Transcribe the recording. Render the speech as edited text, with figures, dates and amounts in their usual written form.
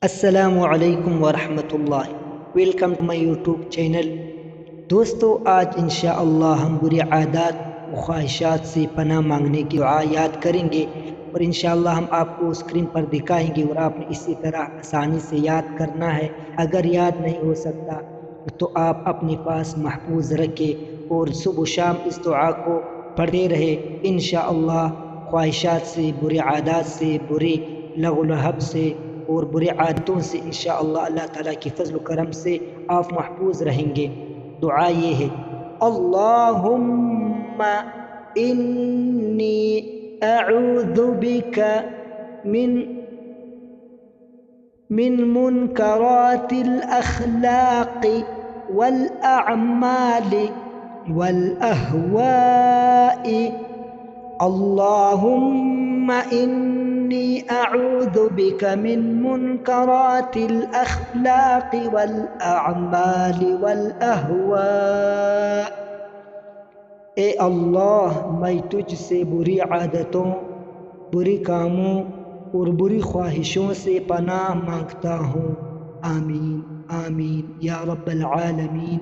السلام علیکم ورحمۃ اللہ، welcome to my YouTube channel. دوستو، آج انشاءاللہ ہم بری عادات و خواہشات سے پناہ مانگنے کی دعا یاد کریں گے، اور انشاءاللہ ہم آپ کو اسکرین پر دکھائیں گے، اور آپ نے اسی طرح آسانی سے یاد کرنا ہے۔ اگر یاد نہیں ہو سکتا تو آپ اپنے پاس محفوظ رکھیں اور صبح و شام اس دعا کو پڑھتے رہے۔ انشاءاللہ خواہشات سے، بری عادات سے، بری لغو لہب سے اور برے عادتوں سے انشاءاللہ اللہ تعالیٰ کی فضل و کرم سے آپ محفوظ رہیں گے۔ دعا یہ ہے: اللہم انی اعوذ بک من منکرات الاخلاق والاعمال والاہواء۔ اللہم انی اعوذ بک من منکرات الاخلاق والاعمال والاہواء۔ اے اللہ، میں تجھ سے بری عادتوں، بری کاموں اور بری خواہشوں سے پناہ مانگتا ہوں۔ آمین آمین یا رب العالمین۔